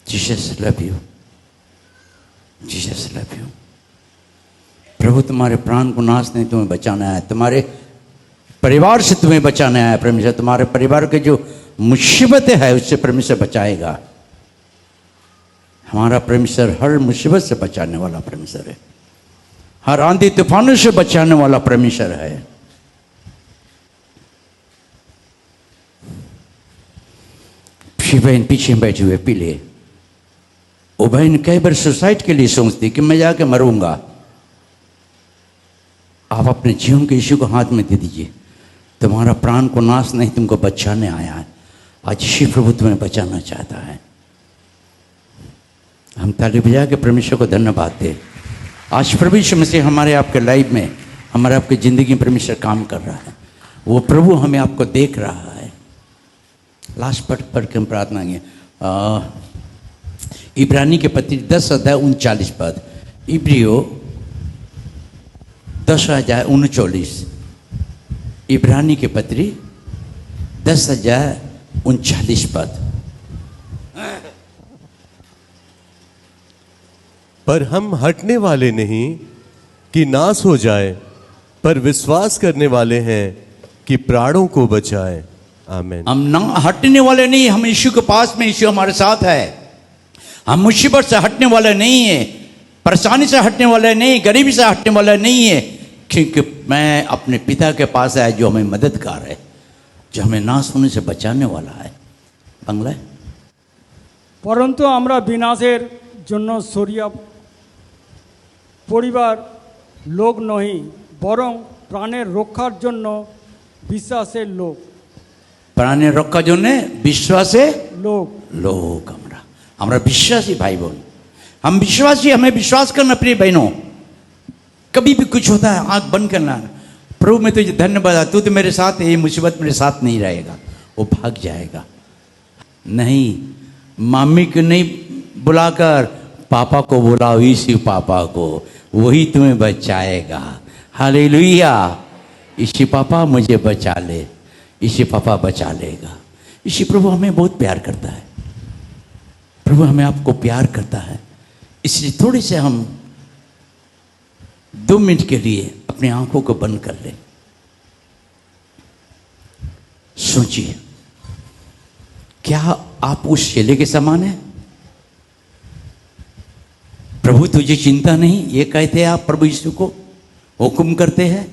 Jesus love you, Jesus love you. प्रभु तुम्हारे प्राण को नाश नहीं, तुम्हें बचाना है। तुम्हारे परिवार से तुम्हें बचाना है परमेश्वर। तुम्हारे परिवार के जो मुसीबतें है उससे परमेश्वर बचाएगा। हमारा परमेश्वर हर मुसीबत से बचाने वाला परमेश्वर है, हर आंधी तूफानों से बचाने वाला परमेश्वर है। फिर बहन पीछे बैठी हुए पीले, वो बहन कई बार सुसाइड के लिए सोचती कि मैं जाके मरूंगा। आप अपने जीवन के यीशु को हाथ में दे दीजिए। तुम्हारा प्राण को नाश नहीं, तुमको बचाने आया है। आज यीशु प्रभु तुम्हें बचाना चाहता है। हम ताली बजा के परमेश्वर को धन्यवाद दें। आज प्रभु यीशु मसीह हमारे आपके लाइफ में, हमारे आपकी ज़िंदगी में परमेश्वर काम कर रहा है। वो प्रभु हमें आपको देख रहा है। लास्ट पढ़ के हम प्रार्थना किए। इब्रानी के पत्री 10 अध्याय 39 पद। इब्रियो 10 अध्याय 39। इब्रानी के पत्री 10 अध्याय 39 पद। पर हम हटने वाले नहीं कि नाश हो जाए, पर विश्वास करने वाले हैं कि प्राणों को बचाए। आमीन। हम ना हटने वाले नहीं, हम यीशु के पास में, यीशु हमारे साथ है। हम मुसीबत से हटने वाले नहीं है, परेशानी से हटने वाले नहीं, गरीबी से हटने वाले नहीं है, क्योंकि मैं अपने पिता के पास आया जो हमें मददगार है, जो हमें नाश होने से बचाने वाला है। बांग्लाয় परंतु আমরা বিনাশের জন্য সরিয়া পরিবার লোক নহি, বরং প্রাণের রক্ষার জন্য বিশ্বাসের লোক। প্রাণের রক্ষার জন্য বিশ্বাসে লোক लोग हमारा विश्वासी भाई बहन, हम विश्वासी, हमें विश्वास करना प्रिय बहनों। कभी भी कुछ होता है आंख बंद करना, प्रभु मैं तुझे धन्यवाद, तू तो मेरे साथ है, ये मुसीबत मेरे साथ नहीं रहेगा, वो भाग जाएगा। नहीं, मामी को नहीं बुलाकर पापा को बुलाओ, इसी पापा को, वही तुम्हें बचाएगा। हालेलुया। इसी पापा मुझे बचा ले, इसी पापा बचा लेगा। इसी प्रभु हमें बहुत प्यार करता है, प्रभु हमें आपको प्यार करता है। इसलिए थोड़ी से हम 2 मिनट के लिए अपनी आंखों को बंद कर लें। सोचिए, क्या आप उस चेले के समान हैं? प्रभु तुझे चिंता नहीं, ये कहते हैं आप प्रभु यीशु को, हुक्म करते हैं।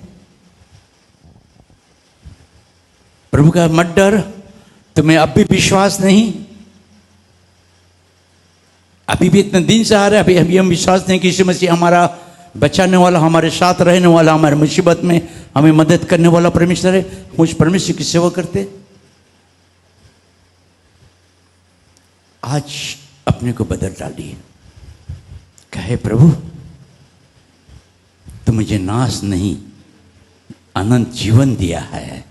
प्रभु का मत डर, तुम्हें अब भी विश्वास नहीं? अभी भी इतने दिन से आ रहे हैं, अभी हम विश्वास नहीं कि यीशु मसीह हमारा बचाने वाला, हमारे साथ रहने वाला, हमारे मुसीबत में हमें मदद करने वाला परमेश्वर है। हम उस परमेश्वर की सेवा करते। आज अपने को बदल डालिए, कहे प्रभु तो मुझे नाश नहीं अनंत जीवन दिया है।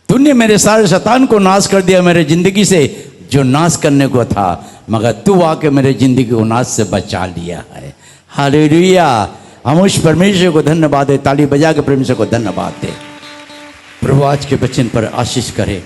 तूने मेरे सारे शैतान को नाश कर दिया मेरे जिंदगी से, जो नाश करने को था, मगर तू आके मेरे जिंदगी को नाश से बचा लिया है। हालेलुया। हम उस परमेश्वर को धन्यवाद दे, ताली बजा के परमेश्वर को धन्यवाद दे। प्रभु आज के वचन पर आशीष करे।